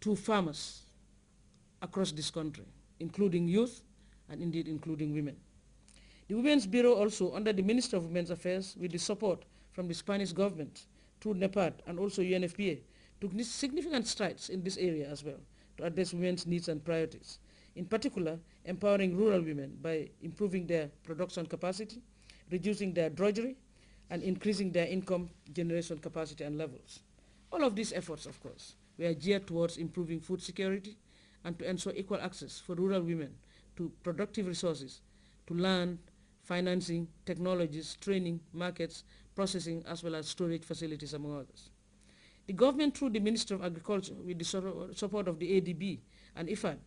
to farmers across this country, including youth and indeed including women. The Women's Bureau also, under the Minister of Women's Affairs, with the support from the Spanish government through NEPAD and also UNFPA, took significant strides in this area as well to address women's needs and priorities. In particular, empowering rural women by improving their production capacity, reducing their drudgery, and increasing their income generation capacity and levels. All of these efforts, of course, were geared towards improving food security and to ensure equal access for rural women to productive resources, to land, financing, technologies, training, markets, processing, as well as storage facilities, among others. The government, through the Ministry of Agriculture, with the support of the ADB and IFAD,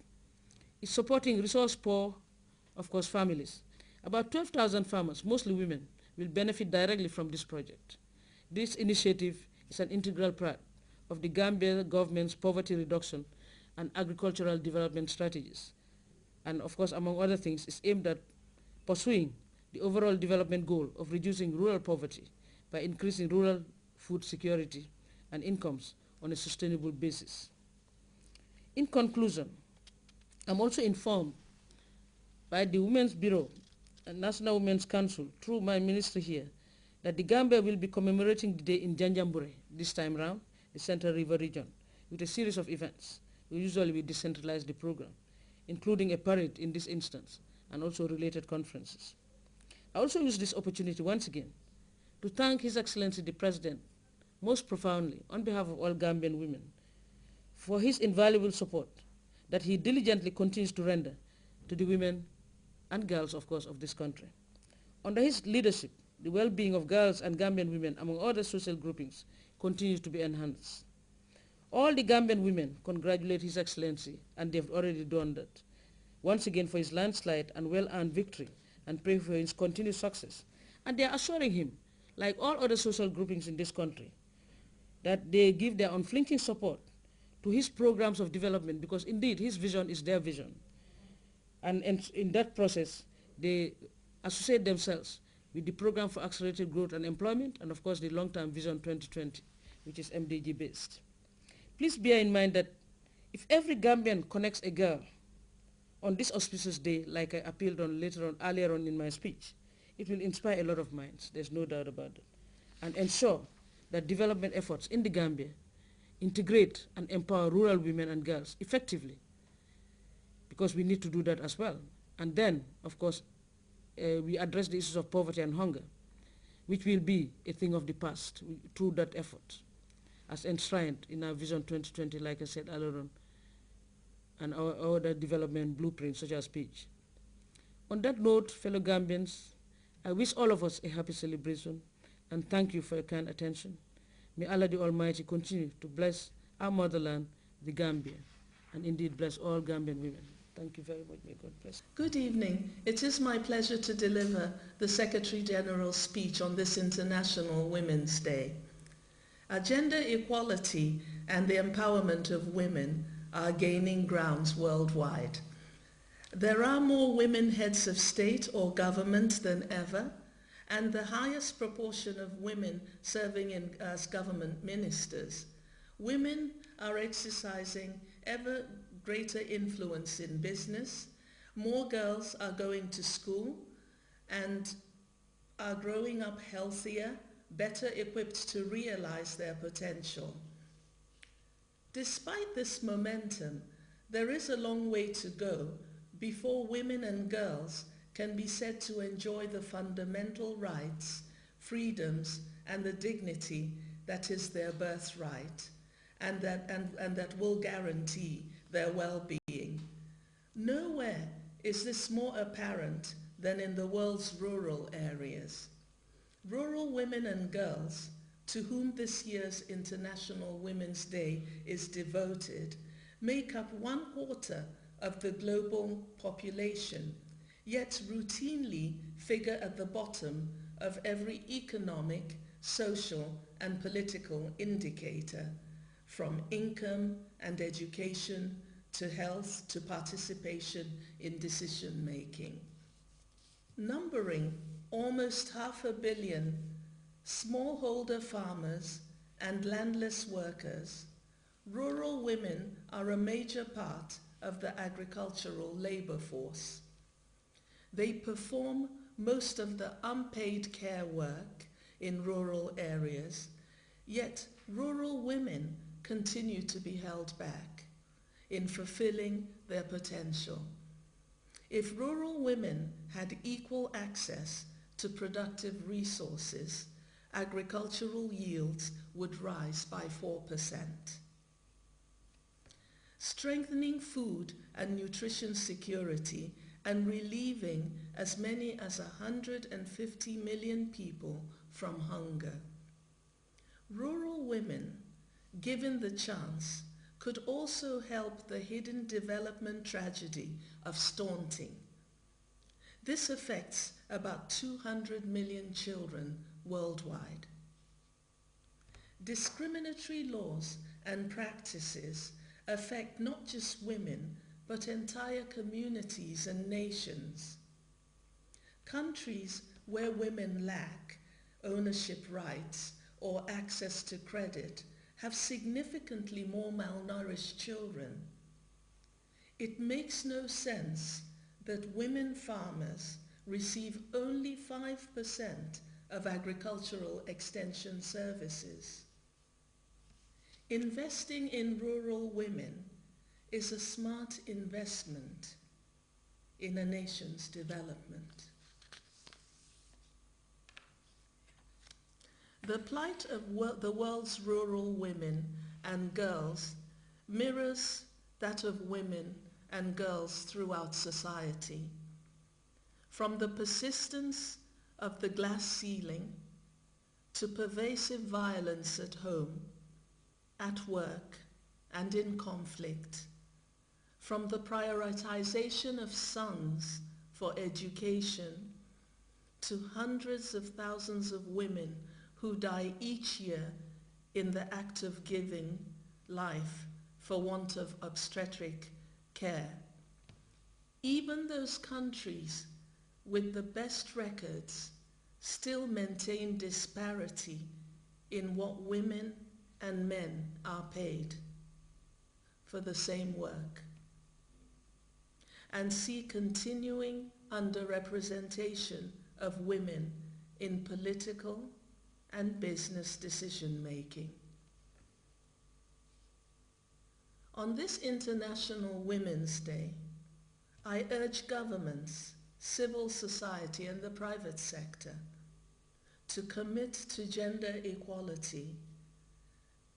is supporting resource-poor, of course, families. About 12,000 farmers, mostly women, will benefit directly from this project. This initiative is an integral part of the Gambia government's poverty reduction and agricultural development strategies. And of course, among other things, is aimed at pursuing the overall development goal of reducing rural poverty by increasing rural food security and incomes on a sustainable basis. In conclusion, I'm also informed by the Women's Bureau and National Women's Council through my ministry here that the Gambia will be commemorating the day in Janjambure this time round, the Central River region, with a series of events. Usually we decentralize the program, including a parade in this instance and also related conferences. I also use this opportunity once again to thank His Excellency the President most profoundly on behalf of all Gambian women for his invaluable support that he diligently continues to render to the women and girls, of course, of this country. Under his leadership, the well-being of girls and Gambian women, among other social groupings, continues to be enhanced. All the Gambian women congratulate His Excellency, and they've already done that, once again for his landslide and well-earned victory, and pray for his continued success. And they are assuring him, like all other social groupings in this country, that they give their unflinching support to his programs of development, because indeed his vision is their vision. And in that process, they associate themselves with the Program for Accelerated Growth and Employment, and of course the long-term Vision 2020, which is MDG-based. Please bear in mind that if every Gambian connects a girl on this auspicious day, like I appealed on earlier on in my speech, it will inspire a lot of minds, there's no doubt about it, and ensure that development efforts in the Gambia integrate and empower rural women and girls effectively, because we need to do that as well. And then, of course, we address the issues of poverty and hunger, which will be a thing of the past through that effort, as enshrined in our Vision 2020, like I said earlier on, and our other development blueprints, such as speech. On that note, fellow Gambians, I wish all of us a happy celebration, and thank you for your kind attention. May Allah the Almighty continue to bless our motherland, the Gambia, and indeed bless all Gambian women. Thank you very much. May God bless. Good evening. It is my pleasure to deliver the Secretary General's speech on this International Women's Day. Gender equality and the empowerment of women are gaining grounds worldwide. There are more women heads of state or government than ever, and the highest proportion of women serving as government ministers. Women are exercising ever greater influence in business. More girls are going to school and are growing up healthier, better equipped to realize their potential. Despite this momentum, there is a long way to go before women and girls can be said to enjoy the fundamental rights, freedoms, and the dignity that is their birthright, and that will guarantee their well-being. Nowhere is this more apparent than in the world's rural areas. Rural women and girls, to whom this year's International Women's Day is devoted, make up 1/4 of the global population, yet routinely figure at the bottom of every economic, social, and political indicator, from income and education to health to participation in decision-making. Numbering almost 500 million smallholder farmers and landless workers, rural women are a major part of the agricultural labor force. They perform most of the unpaid care work in rural areas, yet rural women continue to be held back in fulfilling their potential. If rural women had equal access to productive resources, agricultural yields would rise by 4%. Strengthening food and nutrition security and relieving as many as 150 million people from hunger. Rural women, given the chance, could also help the hidden development tragedy of stunting. This affects about 200 million children worldwide. Discriminatory laws and practices affect not just women, but entire communities and nations. Countries where women lack ownership rights or access to credit have significantly more malnourished children. It makes no sense that women farmers receive only 5% of agricultural extension services. Investing in rural women is a smart investment in a nation's development. The plight of the world's rural women and girls mirrors that of women and girls throughout society. From the persistence of the glass ceiling to pervasive violence at home, at work, and in conflict, from the prioritization of sons for education to hundreds of thousands of women who die each year in the act of giving life for want of obstetric care. Even those countries with the best records still maintain disparity in what women and men are paid for the same work, and see continuing underrepresentation of women in political and business decision-making. On this International Women's Day, I urge governments, civil society, and the private sector to commit to gender equality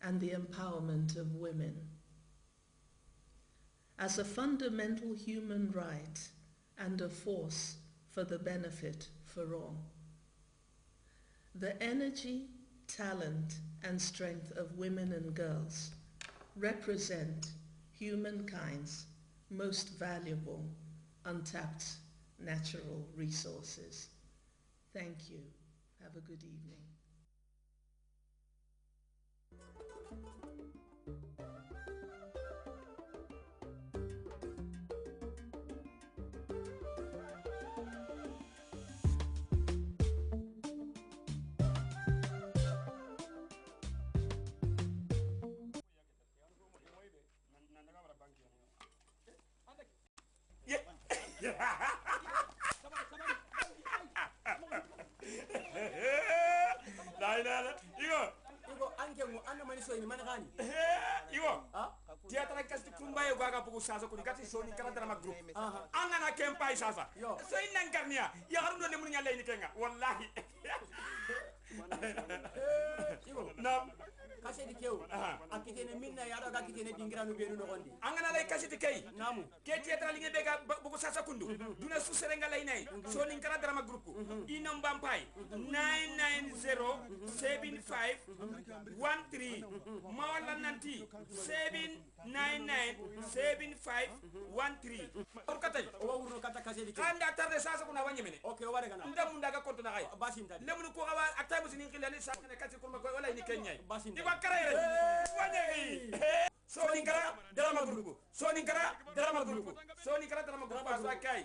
and the empowerment of women as a fundamental human right and a force for the benefit for all. The energy, talent, and strength of women and girls represent humankind's most valuable, untapped natural resources. Thank you. Have a good evening. Tiatara kasti kumbaye gwaga pugu sasa kuni kati soni kala drama group angana kempai sasa so inangarnia ya harundo ne munya lay ni kenga wallahi na kaseti kew akitene minna ya daga kitene dingira no benu no gondi angana lay kaseti kay namu ke tiatara linge bega bugu sasa kundu duna suserenga lay nay soni kala drama group inam bampai 9907513 mawala nanti 7997513 orkatay o wurno kata kasedi anda tarde sasa kuna wanyemene okay o warega na ndamu ndaga konto na kay basinta lemunu ko awa akta musini khilani sakane kasi kurma ko wala ni kenyay basinta ba karayre wanyegi soni kara drama group soni kara drama group soni kara drama group asakay